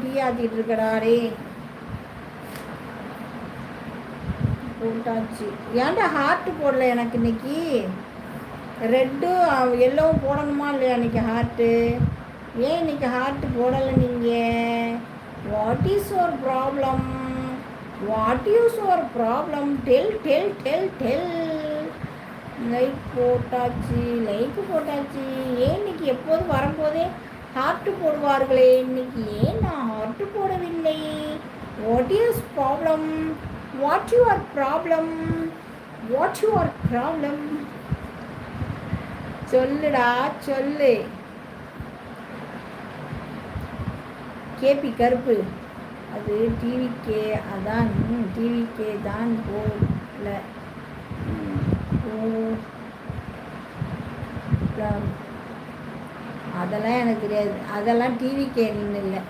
Tea ஆத்திட்டு இருக்கடாரே போட்டாச்சு. ஏன்டா heart போடல எனக்கு இன்னைக்கு? ரெட்டும் எல்லோவும் போடணுமா இல்லையா இன்னைக்கு ஹார்ட்டு? ஏன் இன்னைக்கு ஹார்ட் போடலை நீங்கள்? What is your problem? What is your problem? Tell tell tell tell. Like போட்டாச்சு, லைக் போட்டாச்சு. ஏன் இன்னைக்கு எப்போதும் வரும்போதே ஹார்ட்டு போடுவார்களே, இன்னைக்கு ஏன் நான் ஹார்ட்டு போடவில்லை? What is problem? What your problem? What your problem? சொல்லுடா சொல்லு. கேபி கருப்பு அது டிவிக்கே, அதான் டிவிக்கே தான் போல. அதெல்லாம் எனக்கு தெரியாது, அதெல்லாம் டிவிக்கே இல்லை.